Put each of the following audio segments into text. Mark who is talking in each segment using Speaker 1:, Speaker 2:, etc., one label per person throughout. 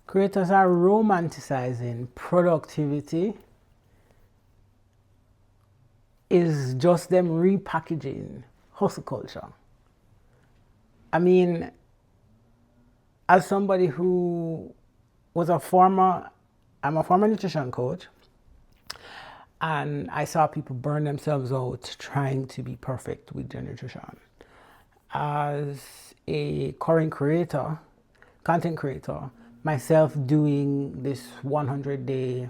Speaker 1: Creators are romanticizing productivity is just them repackaging hustle culture. I mean, as somebody who was I'm a former nutrition coach, and I saw people burn themselves out trying to be perfect with their nutrition. As a current creator, content creator, myself doing this 100-day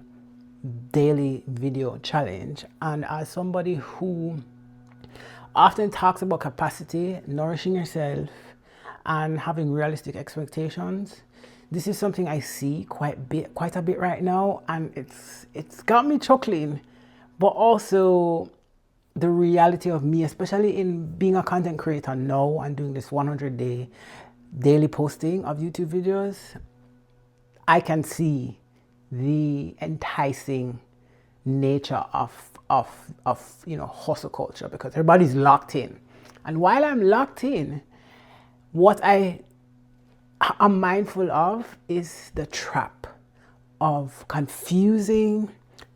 Speaker 1: daily video challenge, and as somebody who often talks about capacity, nourishing yourself, and having realistic expectations, this is something I see quite a bit right now, and it's got me chuckling, but also the reality of me, especially in being a content creator now and doing this 100-day daily posting of YouTube videos. I can see the enticing nature of hustle culture, because everybody's locked in. And while I'm locked in, what I'm mindful of is the trap of confusing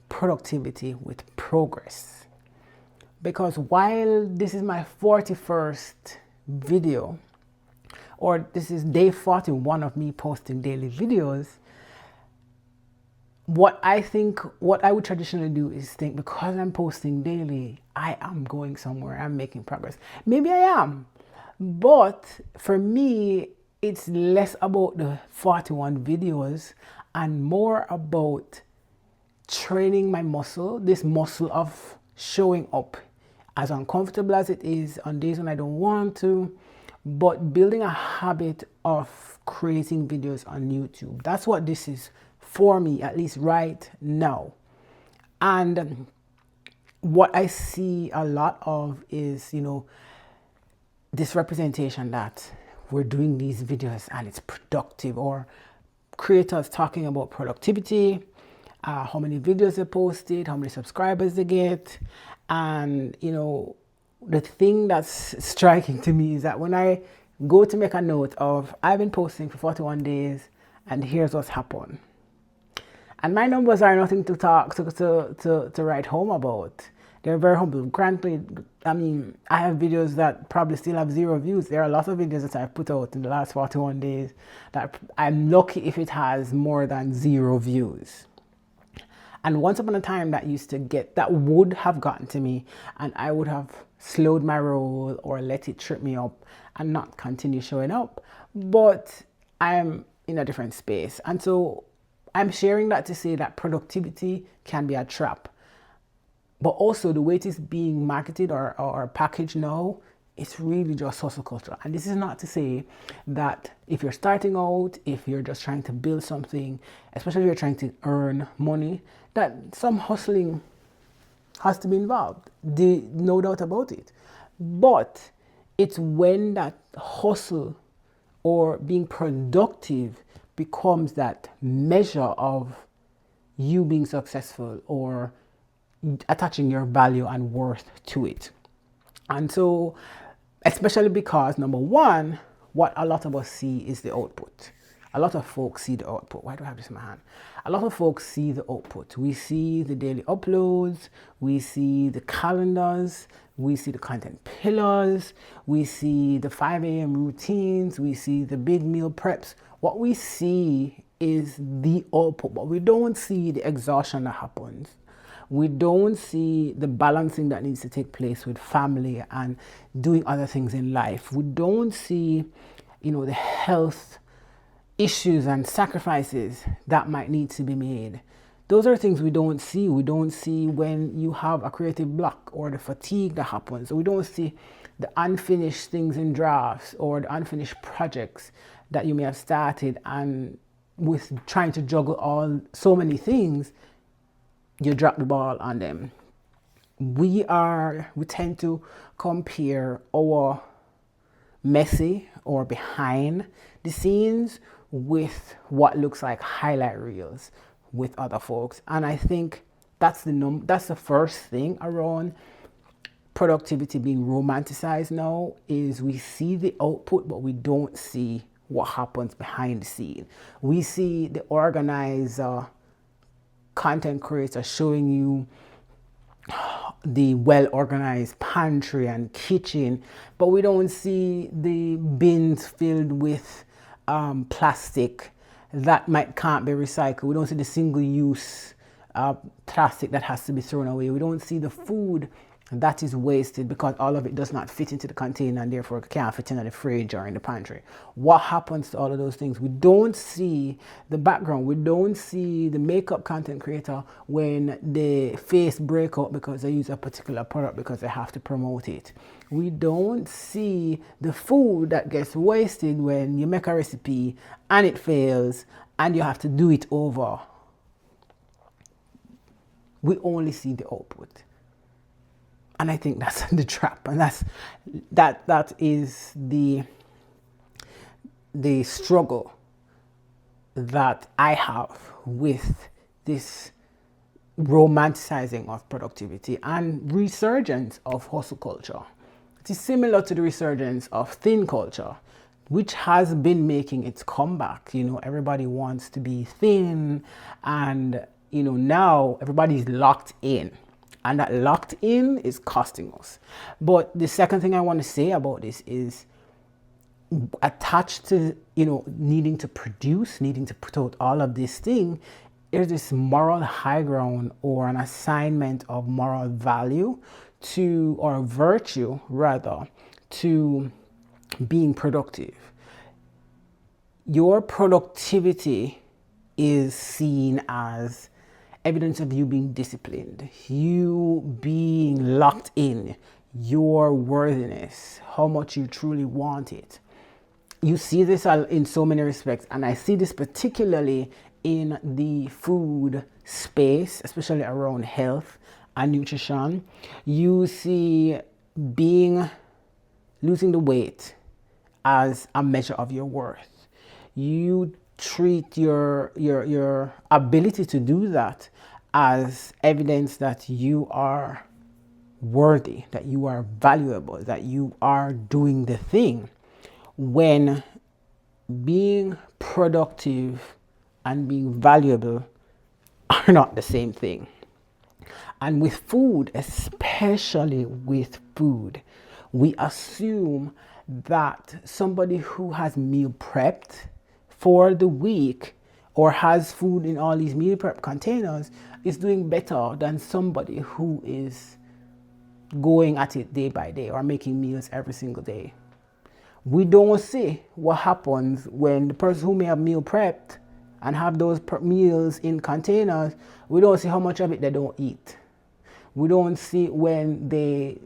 Speaker 1: productivity with progress. Because while this is my 41st video, or this is day 41 of me posting daily videos, what I would traditionally do is think, because I'm posting daily, I am going somewhere, I'm making progress. Maybe I am, but for me, it's less about the 41 videos and more about training my muscle, this muscle of showing up, as uncomfortable as it is on days when I don't want to, but building a habit of creating videos on YouTube. That's what this is for me, at least right now. And what I see a lot of is, this representation that we're doing these videos and it's productive, or creators talking about productivity, how many videos they posted, how many subscribers they get. And, the thing that's striking to me is that when I go to make a note of, I've been posting for 41 days and here's what's happened. And my numbers are nothing to write home about. They're very humble. Granted, I have videos that probably still have 0 views. There are a lot of videos that I've put out in the last 41 days that I'm lucky if it has more than 0 views. And once upon a time that would have gotten to me, and I would have slowed my roll or let it trip me up and not continue showing up. But I'm in a different space. And so I'm sharing that to say that productivity can be a trap. But also the way it is being marketed or packaged now, it's really just hustle culture. And this is not to say that if you're starting out, if you're just trying to build something, especially if you're trying to earn money, that some hustling has to be involved. No doubt about it. But it's when that hustle or being productive becomes that measure of you being successful or attaching your value and worth to it. And so, especially because, number one, what a lot of us see is the output. A lot of folks see the output. Why do I have this in my hand? A lot of folks see the output. We see the daily uploads, we see the calendars, we see the content pillars, we see the 5 a.m. routines, we see the big meal preps. What we see is the output, but we don't see the exhaustion that happens. We don't see the balancing that needs to take place with family and doing other things in life. We don't see, the health issues and sacrifices that might need to be made. Those are things we don't see. We don't see when you have a creative block or the fatigue that happens. We don't see the unfinished things in drafts or the unfinished projects that you may have started, and with trying to juggle so many things, you drop the ball on them. We tend to compare our messy or behind the scenes with what looks like highlight reels with other folks. And I think that's the first thing around productivity being romanticized now, is we see the output but we don't see what happens behind the scene. We see the organizer, content creator showing you the well-organized pantry and kitchen, but we don't see the bins filled with plastic that can't be recycled. We don't see the single-use plastic that has to be thrown away. We don't see the food that is wasted because all of it does not fit into the container and therefore can't fit in the fridge or in the pantry. What happens to all of those things? We don't see the background. We don't see the makeup content creator when the face break out because they use a particular product because they have to promote it. We don't see the food that gets wasted when you make a recipe and it fails and you have to do it over. We only see the output. And I think that's the trap, and that is the struggle that I have with this romanticizing of productivity and resurgence of hustle culture. It is similar to the resurgence of thin culture, which has been making its comeback. You know, everybody wants to be thin, and you know, now everybody's locked in. And that locked in is costing us. But the second thing I want to say about this is attached to, you know, needing to produce, needing to put out all of this thing, is this moral high ground or an assignment of moral value to, or virtue rather, to being productive. Your productivity is seen as evidence of you being disciplined, you being locked in, your worthiness, how much you truly want it. You see this in so many respects, and I see this particularly in the food space, especially around health and nutrition. You see losing the weight as a measure of your worth. You treat your ability to do that as evidence that you are worthy, that you are valuable, that you are doing the thing, when being productive and being valuable are not the same thing. And with food, especially with food, we assume that somebody who has meal prepped for the week or has food in all these meal prep containers is doing better than somebody who is going at it day by day or making meals every single day. We don't see what happens when the person who may have meal prepped and have those meals in containers, we don't see how much of it they don't eat. We don't see when they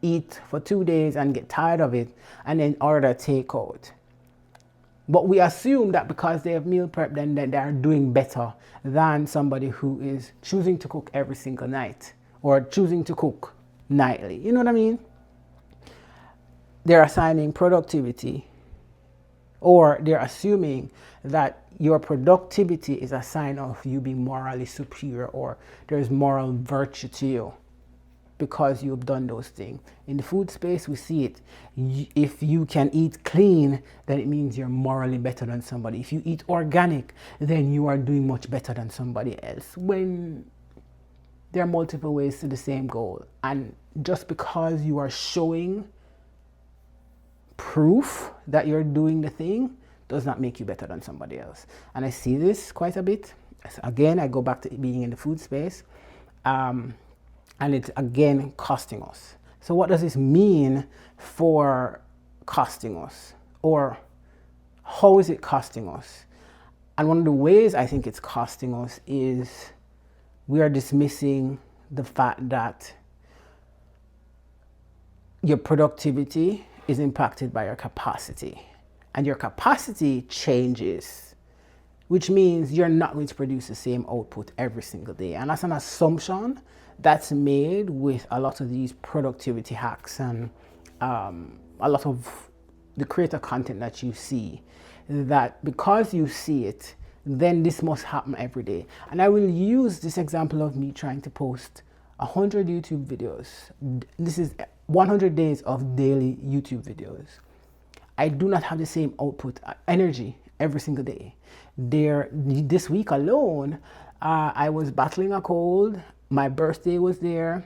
Speaker 1: eat for 2 days and get tired of it and then order takeout. But we assume that because they have meal prep, then they are doing better than somebody who is choosing to cook every single night or choosing to cook nightly. You know what I mean? They're assigning productivity, or they're assuming that your productivity is a sign of you being morally superior, or there's moral virtue to you because you've done those things. In the food space, we see it. If you can eat clean, then it means you're morally better than somebody. If you eat organic, then you are doing much better than somebody else. When there are multiple ways to the same goal. And just because you are showing proof that you're doing the thing does not make you better than somebody else. And I see this quite a bit. Again, I go back to being in the food space. And it's again costing us. So what does this mean for costing us? Or how is it costing us? And one of the ways I think it's costing us is we are dismissing the fact that your productivity is impacted by your capacity. And your capacity changes, which means you're not going to produce the same output every single day. And that's an assumption that's made with a lot of these productivity hacks and a lot of the creator content that you see, that because you see it, then this must happen every day. And I will use this example of me trying to post 100 YouTube videos. This is 100 days of daily YouTube videos. I do not have the same output energy every single day. This week alone, I was battling a cold. My birthday was there.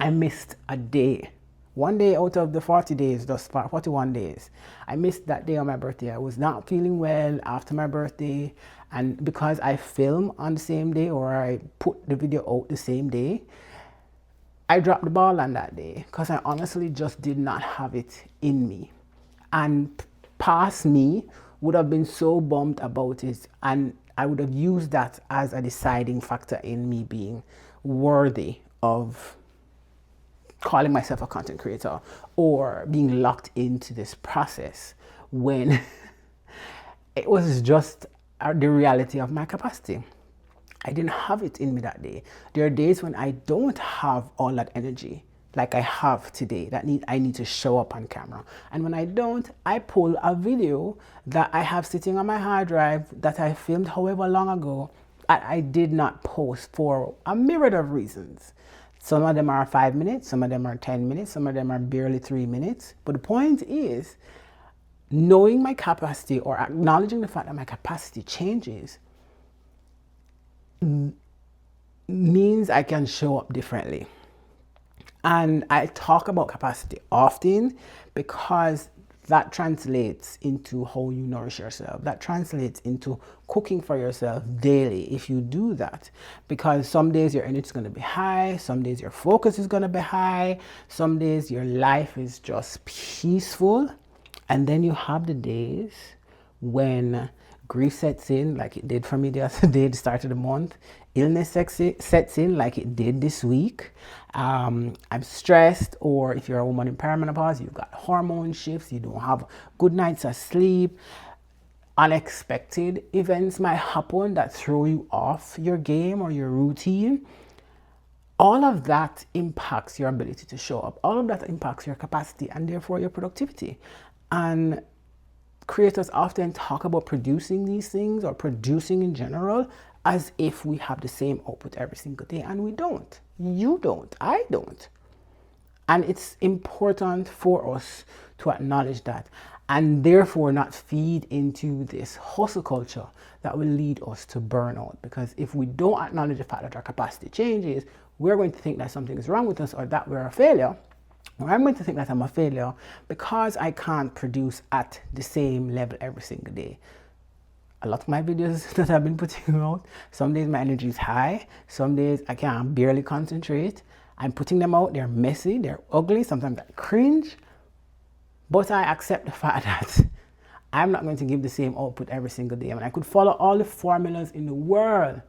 Speaker 1: I missed a day. One day out of the 40 days, just 41 days. I missed that day on my birthday. I was not feeling well after my birthday. And because I film on the same day, or I put the video out the same day, I dropped the ball on that day because I honestly just did not have it in me. And past me would have been so bummed about it, and I would have used that as a deciding factor in me being worthy of calling myself a content creator or being locked into this process, when it was just the reality of my capacity. I didn't have it in me that day. There are days when I don't have all that energy like I have today, that I need to show up on camera. And when I don't, I pull a video that I have sitting on my hard drive that I filmed however long ago that I did not post for a myriad of reasons. Some of them are 5 minutes, some of them are 10 minutes, some of them are barely 3 minutes. But the point is, knowing my capacity or acknowledging the fact that my capacity changes means I can show up differently. And I talk about capacity often because that translates into how you nourish yourself. That translates into cooking for yourself daily if you do that. Because some days your energy is going to be high, some days your focus is going to be high, some days your life is just peaceful. And then you have the days when grief sets in, like it did for me the other day, the start of the month. Illness sets in, like it did this week. I'm stressed, or if you're a woman in perimenopause, you've got hormone shifts, you don't have good nights of sleep. Unexpected events might happen that throw you off your game or your routine. All of that impacts your ability to show up. All of that impacts your capacity and therefore your productivity. And creators often talk about producing these things or producing in general as if we have the same output every single day, and we don't. You don't. I don't. And it's important for us to acknowledge that and therefore not feed into this hustle culture that will lead us to burnout. Because if we don't acknowledge the fact that our capacity changes, we're going to think that something is wrong with us or that we're a failure. Or I'm going to think that I'm a failure because I can't produce at the same level every single day. A lot of my videos that I've been putting out, some days my energy is high, some days I can barely concentrate. I'm putting them out, they're messy, they're ugly, sometimes I cringe. But I accept the fact that I'm not going to give the same output every single day. I mean, I could follow all the formulas in the world.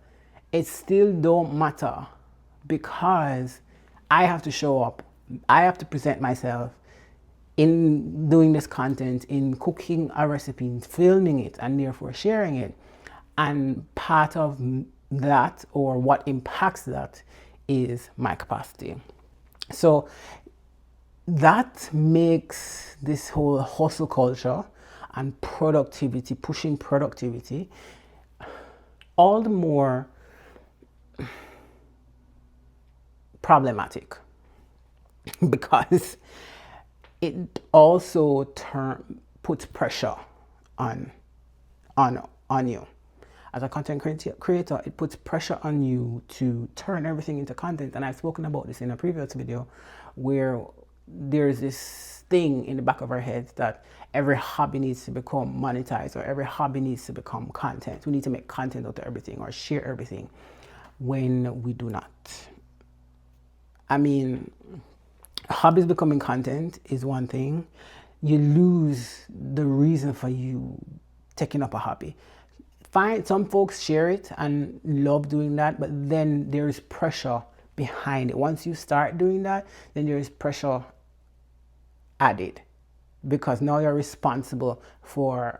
Speaker 1: It still don't matter because I have to show up. I have to present myself in doing this content, in cooking a recipe, in filming it, and therefore sharing it. And part of that, or what impacts that, is my capacity. So that makes this whole hustle culture and productivity, pushing productivity, all the more problematic because it also puts pressure on you. As a content creator, it puts pressure on you to turn everything into content. And I've spoken about this in a previous video where there's this thing in the back of our heads that every hobby needs to become monetized or every hobby needs to become content. We need to make content out of everything or share everything when we do not. I mean, hobbies becoming content is one thing. You lose the reason for you taking up a hobby. Fine, some folks share it and love doing that, but then there's pressure behind it. Once you start doing that, then there is pressure added because now you're responsible for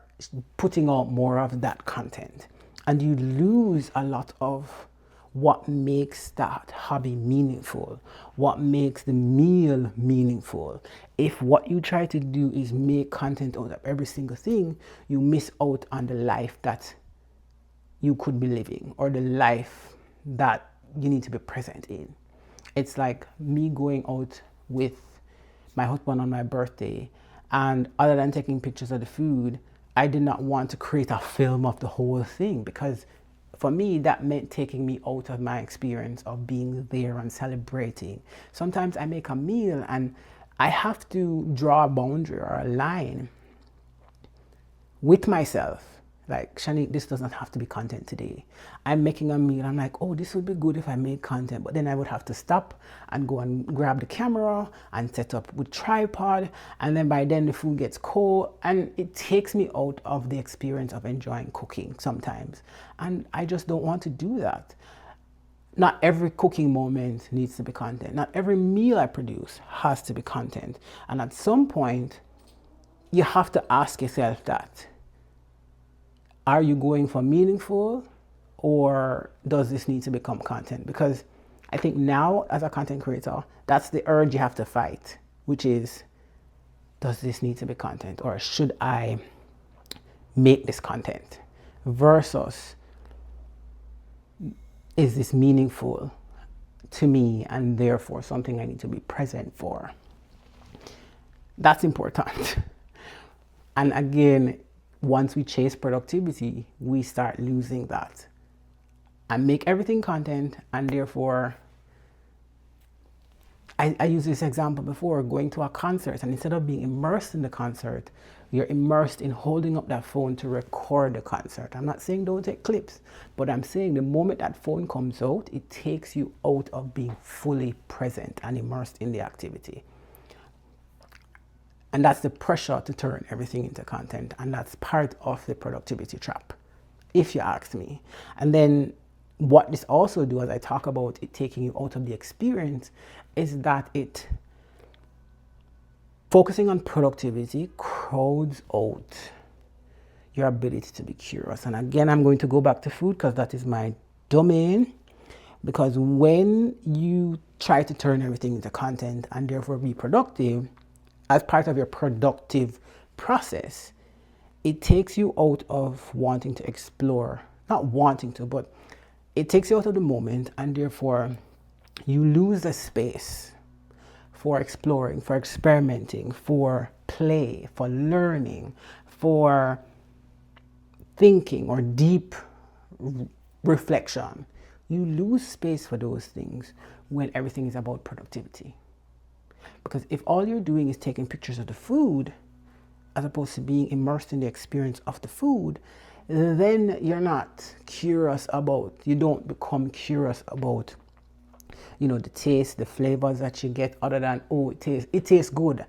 Speaker 1: putting out more of that content, and you lose a lot of what makes that hobby meaningful, what makes the meal meaningful. If what you try to do is make content out of every single thing, you miss out on the life that you could be living or the life that you need to be present in. It's like me going out with my husband on my birthday And other than taking pictures of the food, I did not want to create a film of the whole thing, because for me, that meant taking me out of my experience of being there and celebrating. Sometimes I make a meal and I have to draw a boundary or a line with myself. Like, Shanique, this does not have to be content today. I'm making a meal. I'm like, oh, this would be good if I made content. But then I would have to stop and go and grab the camera and set up with tripod. And then by then the food gets cold. And it takes me out of the experience of enjoying cooking sometimes. And I just don't want to do that. Not every cooking moment needs to be content. Not every meal I produce has to be content. And at some point, you have to ask yourself that. Are you going for meaningful, or does this need to become content? Because I think now, as a content creator, that's the urge you have to fight, which is, does this need to be content, or should I make this content? Versus, is this meaningful to me and therefore something I need to be present for? That's important. And again, once we chase productivity, we start losing that and make everything content. And therefore, I used this example before, going to a concert, and instead of being immersed in the concert, you're immersed in holding up that phone to record the concert. I'm not saying don't take clips, but I'm saying the moment that phone comes out, it takes you out of being fully present and immersed in the activity. And that's the pressure to turn everything into content. And that's part of the productivity trap, if you ask me. And then what this also do, as I talk about it taking you out of the experience, is that it, focusing on productivity, crowds out your ability to be curious. And again, I'm going to go back to food because that is my domain. Because when you try to turn everything into content and therefore be productive, as part of your productive process, it takes you out of wanting to explore, not wanting to, but it takes you out of the moment, and therefore you lose the space for exploring, for experimenting, for play, for learning, for thinking or deep reflection. You lose space for those things when everything is about productivity. Because if all you're doing is taking pictures of the food, as opposed to being immersed in the experience of the food, then you're not curious about, you don't become curious about, the taste, the flavors that you get, other than, oh, it tastes good.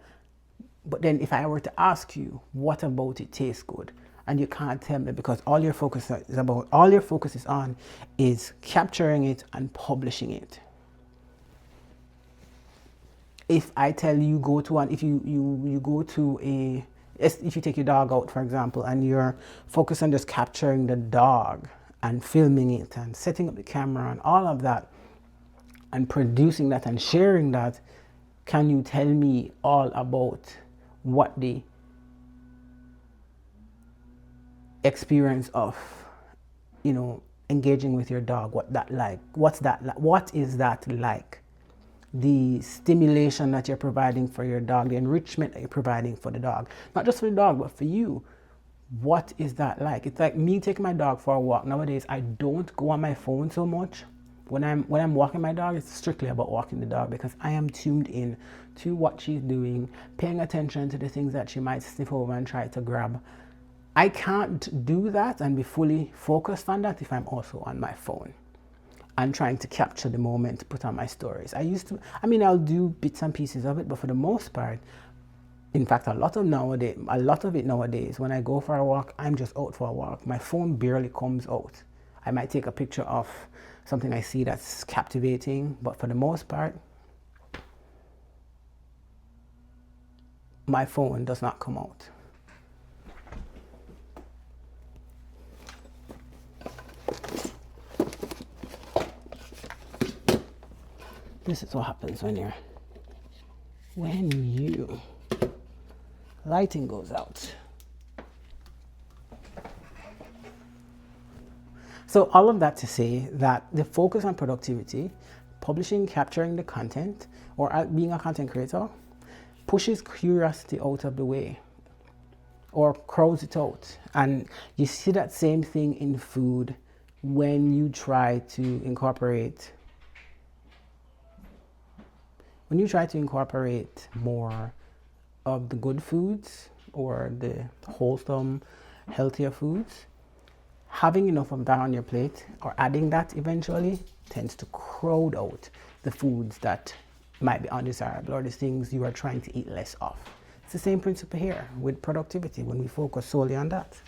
Speaker 1: But then if I were to ask you, what about it tastes good? And you can't tell me, because all your focus is on is capturing it and publishing it. If I tell you go to if you go to if you take your dog out, for example, and you're focused on just capturing the dog and filming it and setting up the camera and all of that and producing that and sharing that, can you tell me all about what the experience of, engaging with your dog, what is that like? The stimulation that you're providing for your dog, the enrichment that you're providing for the dog, not just for the dog, but for you. What is that like? It's like me taking my dog for a walk. Nowadays, I don't go on my phone so much. When I'm walking my dog, it's strictly about walking the dog, because I am tuned in to what she's doing, paying attention to the things that she might sniff over and try to grab. I can't do that and be fully focused on that if I'm also on my phone and trying to capture the moment to put on my stories. I'll do bits and pieces of it, but for the most part, in fact, a lot of it nowadays, when I go for a walk, I'm just out for a walk. My phone barely comes out. I might take a picture of something I see that's captivating, but for the most part, my phone does not come out. This is what happens when you lighting goes out. So all of that to say that the focus on productivity, publishing, capturing the content, or being a content creator, pushes curiosity out of the way or crowds it out. And you see that same thing in food when you try to incorporate more of the good foods or the wholesome, healthier foods. Having enough of that on your plate or adding that eventually tends to crowd out the foods that might be undesirable or the things you are trying to eat less of. It's the same principle here with productivity when we focus solely on that.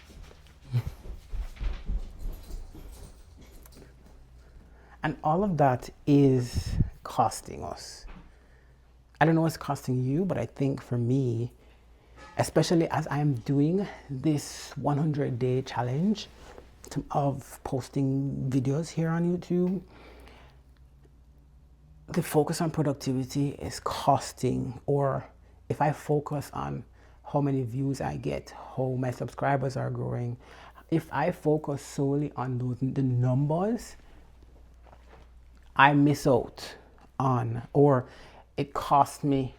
Speaker 1: And all of that is costing us. I don't know what's costing you, but I think for me, especially as I'm doing this 100-day challenge of posting videos here on YouTube, the focus on productivity is costing. Or if I focus on how many views I get, how my subscribers are growing, if I focus solely on the numbers, I miss out on, or it costs me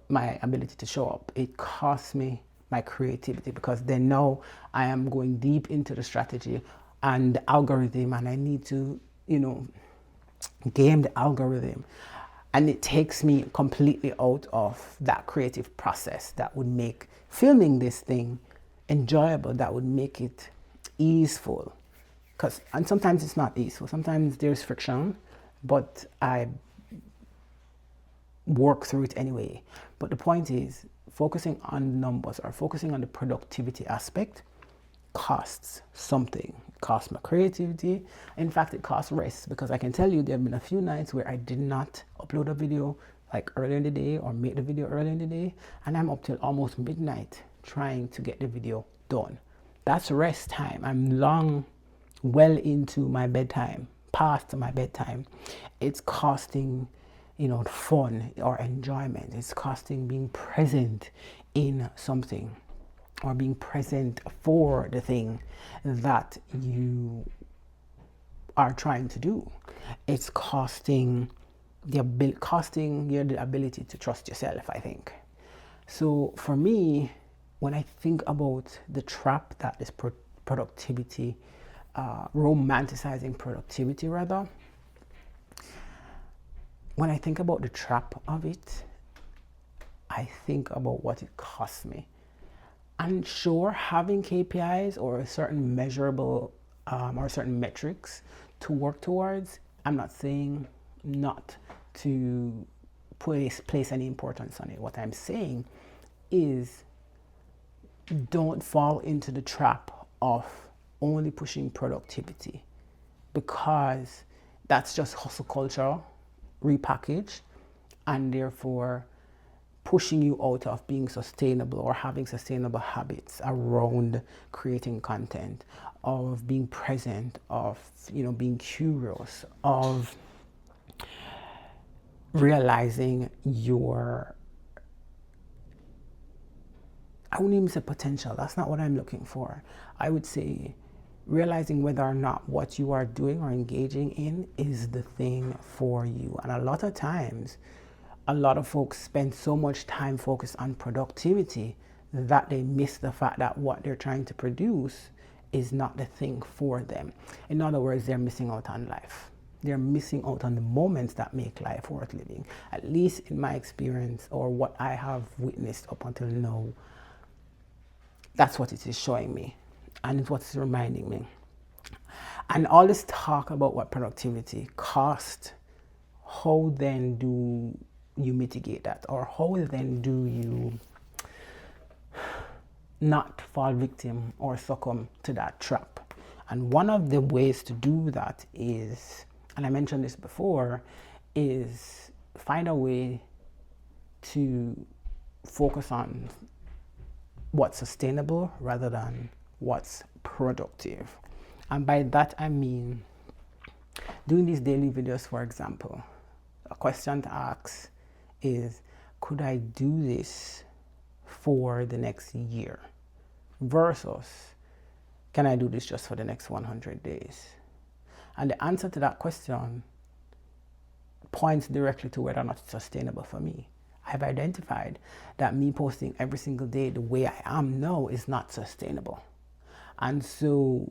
Speaker 1: my ability to show up. It costs me my creativity, because then now I am going deep into the strategy and the algorithm, and I need to, game the algorithm. And it takes me completely out of that creative process that would make filming this thing enjoyable, that would make it easeful. And sometimes it's not easeful. Sometimes there's friction, but I work through it anyway. But the point is, focusing on numbers or focusing on the productivity aspect costs something. It costs my creativity. In fact, it costs rest, because I can tell you there have been a few nights where I did not upload a video like early in the day or make the video early in the day, and I'm up till almost midnight trying to get the video done. That's rest time. I'm well into my bedtime, past my bedtime. It's costing fun or enjoyment. It's costing being present in something or being present for the thing that you are trying to do. It's costing you the ability to trust yourself, I think. So for me, when I think about the trap that is productivity, romanticizing productivity rather, when I think about the trap of it, I think about what it costs me. And sure, having KPIs or a certain measurable or certain metrics to work towards, I'm not saying not to place any importance on it. What I'm saying is, don't fall into the trap of only pushing productivity, because that's just hustle culture repackaged, and therefore pushing you out of being sustainable or having sustainable habits around creating content, of being present, of being curious, of realizing your, I wouldn't even say potential, that's not what I'm looking for. I would say realizing whether or not what you are doing or engaging in is the thing for you. And a lot of times, a lot of folks spend so much time focused on productivity that they miss the fact that what they're trying to produce is not the thing for them. In other words, they're missing out on life. They're missing out on the moments that make life worth living. At least in my experience, or what I have witnessed up until now, that's what it is showing me, and it's what's reminding me. And all this talk about what productivity costs, how then do you mitigate that? Or how then do you not fall victim or succumb to that trap? And one of the ways to do that is, and I mentioned this before, is find a way to focus on what's sustainable rather than what's productive. And by that I mean, doing these daily videos, for example, a question to ask is, could I do this for the next year? Versus, can I do this just for the next 100 days? And the answer to that question points directly to whether or not it's sustainable for me. I've identified that me posting every single day the way I am now is not sustainable. And so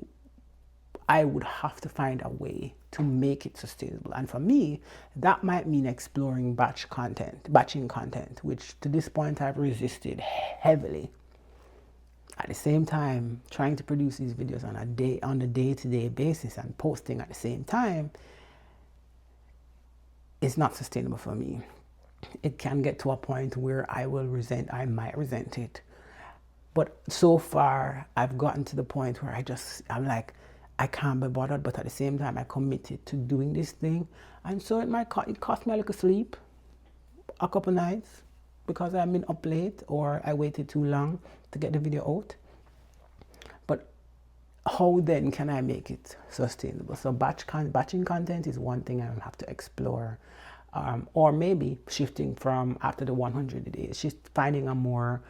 Speaker 1: I would have to find a way to make it sustainable. And for me, that might mean exploring batching content, which to this point I've resisted heavily. At the same time, trying to produce these videos on a day-to-day basis and posting at the same time is not sustainable for me. It can get to a point where I might resent it. But so far, I've gotten to the point where I'm like, I can't be bothered, but at the same time, I committed to doing this thing. And so it cost me a little sleep, a couple nights, because I've been up late or I waited too long to get the video out. But how then can I make it sustainable? So batching content is one thing I will have to explore. Or maybe shifting from after the 100 days, just finding a more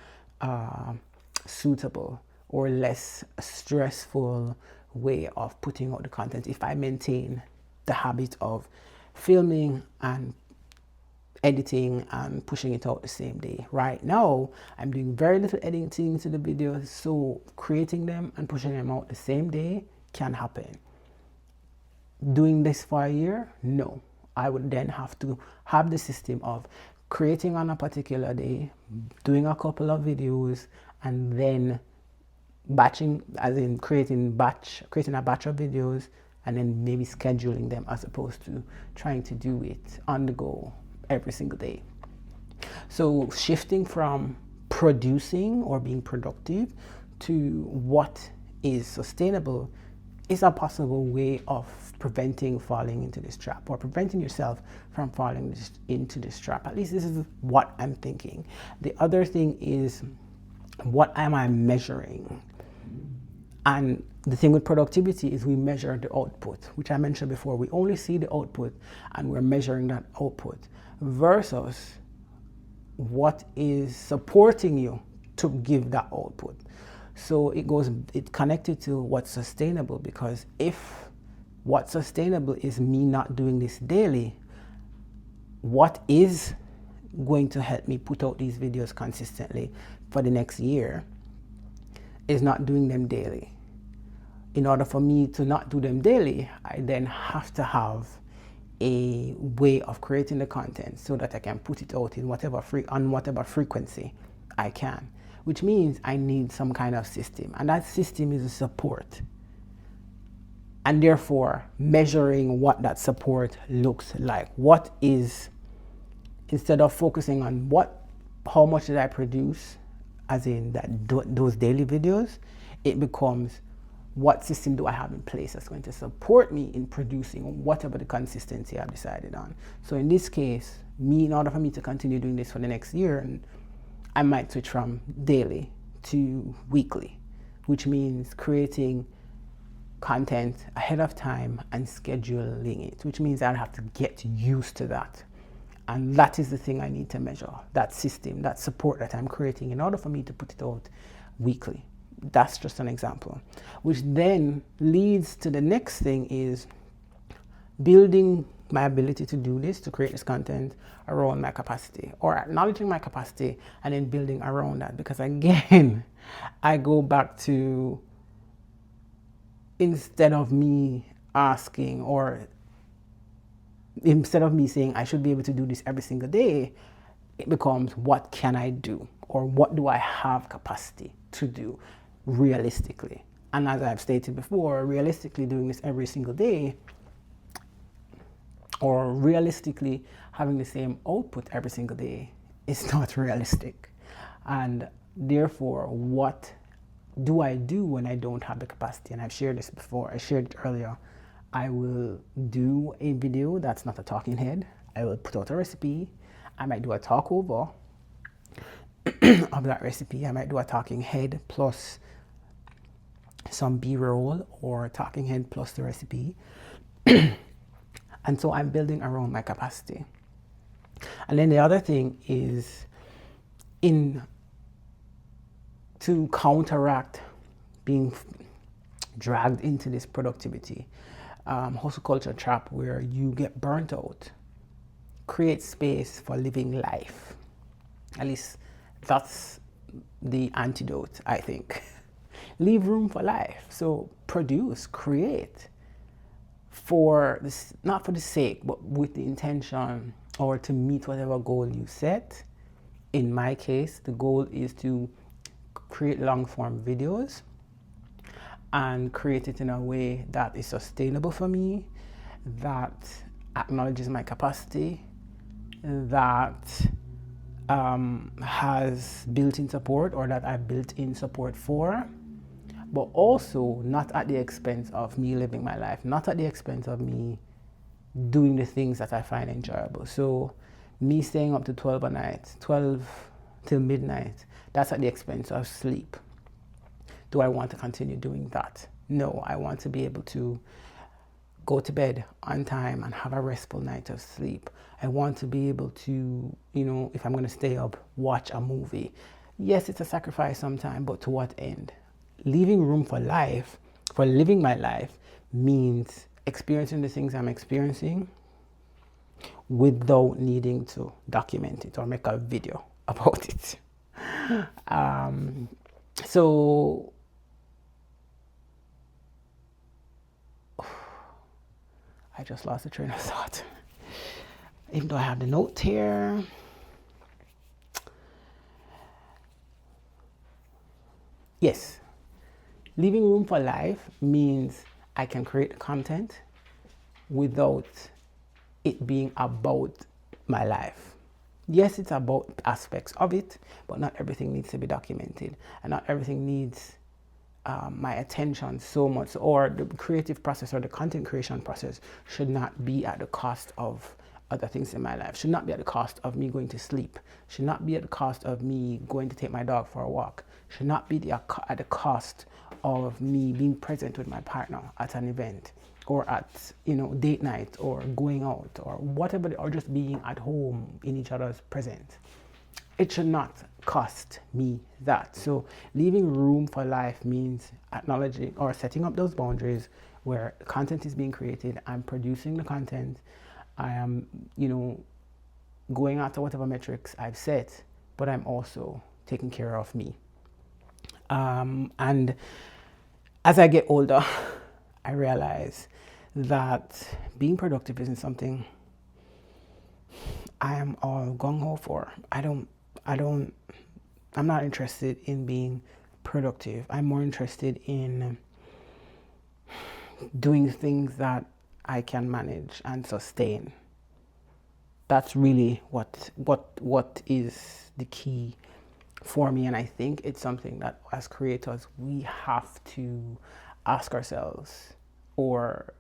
Speaker 1: suitable or less stressful way of putting out the content if I maintain the habit of filming and editing and pushing it out the same day. Right now, I'm doing very little editing to the videos, so creating them and pushing them out the same day can happen. Doing this for a year? No. I would then have to have the system of creating on a particular day, doing a couple of videos, and then batching, as in creating a batch of videos, and then maybe scheduling them as opposed to trying to do it on the go every single day. So shifting from producing or being productive to what is sustainable is a possible way of preventing falling into this trap, or preventing yourself from falling into this trap. At least this is what I'm thinking. The other thing is, what am I measuring? And the thing with productivity is we measure the output, which I mentioned before. We only see the output and we're measuring that output versus what is supporting you to give that output. So it connected to what's sustainable, because if what's sustainable is me not doing this daily, what is going to help me put out these videos consistently for the next year is not doing them daily. In order for me to not do them daily, I then have to have a way of creating the content so that I can put it out in whatever frequency I can, which means I need some kind of system, and that system is a support. And therefore, measuring what that support looks like. What is, instead of focusing on how much did I produce, as in those daily videos, it becomes, what system do I have in place that's going to support me in producing whatever the consistency I've decided on. So in this case, in order for me to continue doing this for the next year, and I might switch from daily to weekly, which means creating content ahead of time and scheduling it, which means I'll have to get used to that. And that is the thing I need to measure, that system, that support that I'm creating in order for me to put it out weekly. That's just an example, which then leads to the next thing, is building my ability to do this, to create this content around my capacity, or acknowledging my capacity and then building around that. Because again, I go back to, instead of me saying I should be able to do this every single day, it becomes, what can I do, or what do I have capacity to do realistically? And as I've stated before, realistically doing this every single day, or realistically having the same output every single day, is not realistic. And therefore, what do I do when I don't have the capacity? And I've shared this before, I shared it earlier. I will do a video that's not a talking head. I will put out a recipe. I might do a talk over of that recipe. I might do a talking head plus some B-roll, or talking head plus the recipe. And so I'm building around my capacity. And then the other thing is, to counteract being dragged into this productivity hustle culture trap where you get burnt out, create space for living life. At least that's the antidote, I think. Leave room for life. So produce, create for this, not for the sake, but with the intention or to meet whatever goal you set. In my case, the goal is to create long form videos and create it in a way that is sustainable for me, that acknowledges my capacity, that has built-in support, or that I built in support for, but also not at the expense of me living my life, not at the expense of me doing the things that I find enjoyable. So me staying up to 12 a night, 12 till midnight, that's at the expense of sleep. Do I want to continue doing that? No, I want to be able to go to bed on time and have a restful night of sleep. I want to be able to, if I'm going to stay up, watch a movie. Yes, it's a sacrifice sometimes, but to what end? Leaving room for life, for living my life, means experiencing the things I'm experiencing without needing to document it or make a video about it. So I just lost the train of thought. Even though I have the note here. Yes, leaving room for life means I can create the content without it being about my life. Yes, it's about aspects of it, but not everything needs to be documented, and not everything needs my attention so much, or the creative process or the content creation process should not be at the cost of other things in my life, should not be at the cost of me going to sleep, should not be at the cost of me going to take my dog for a walk, should not be at the cost of me being present with my partner at an event, or at date night, or going out, or whatever, or just being at home in each other's presence. It should not cost me that. So leaving room for life means acknowledging or setting up those boundaries where content is being created. I'm producing the content. I am, going after whatever metrics I've set, but I'm also taking care of me. And as I get older, I realize that being productive isn't something I am all gung-ho for. I'm not interested in being productive. I'm more interested in doing things that I can manage and sustain. That's really what is the key for me. And I think it's something that as creators, we have to ask ourselves or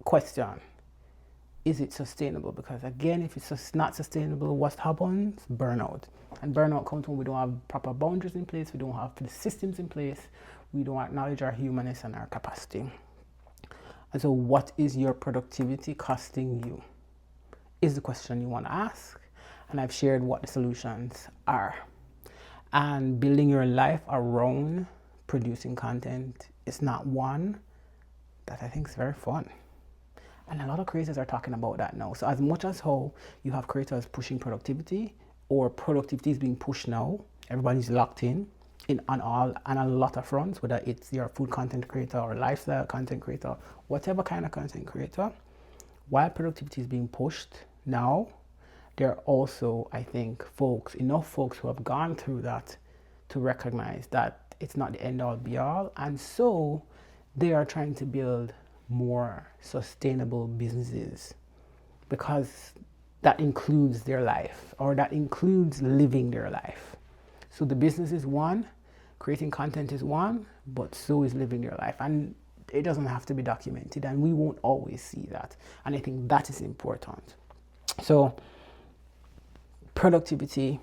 Speaker 1: question, is it sustainable? Because again, if it's not sustainable, what happens? Burnout. And burnout comes when we don't have proper boundaries in place, we don't have the systems in place, we don't acknowledge our humanness and our capacity. And so what is your productivity costing you? Is the question you want to ask. And I've shared what the solutions are. And building your life around producing content is not one that I think is very fun. And a lot of creators are talking about that now. So as much as how you have creators pushing productivity, or productivity is being pushed now, everybody's locked in on a lot of fronts, whether it's your food content creator or lifestyle content creator, whatever kind of content creator. While productivity is being pushed now, there are also, I think, enough folks who have gone through that to recognize that it's not the end all be all. And so they are trying to build more sustainable businesses, because that includes their life, or that includes living their life. So the business is one, creating content is one, but so is living their life. And it doesn't have to be documented, and we won't always see that. And I think that is important. So productivity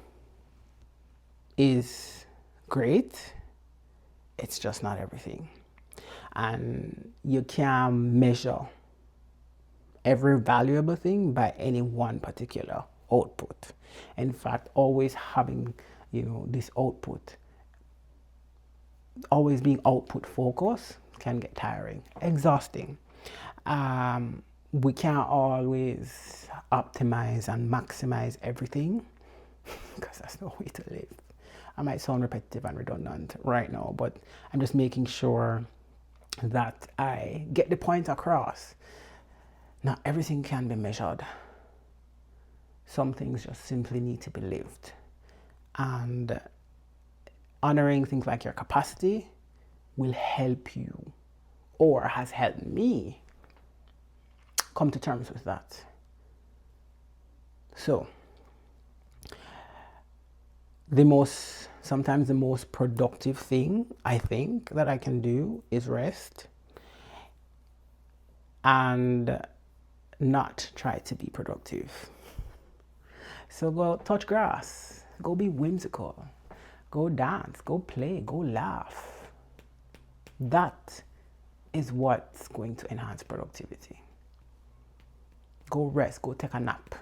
Speaker 1: is great. It's just not everything. And you can't measure every valuable thing by any one particular output. In fact, always having, this output, always being output focused can get tiring, exhausting. We can't always optimize and maximize everything. because that's no way to live. I might sound repetitive and redundant right now, but I'm just making sure that I get the point across. Not everything can be measured. Some things just simply need to be lived. And honoring things like your capacity will help you, or has helped me, come to terms with that. So, sometimes the most productive thing I think that I can do is rest and not try to be productive. So go touch grass, go be whimsical, go dance, go play, go laugh. That is what's going to enhance productivity. Go rest, go take a nap.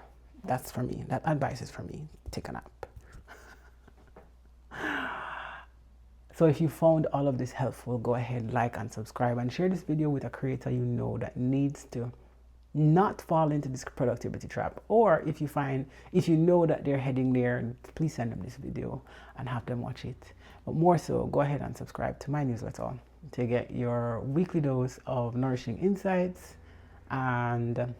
Speaker 1: That's for me. That advice is for me. Take a nap. So if you found all of this helpful, go ahead, like and subscribe, and share this video with a creator you know that needs to not fall into this productivity trap. Or if you know that they're heading there, please send them this video and have them watch it. But more so, go ahead and subscribe to my newsletter to get your weekly dose of nourishing insights and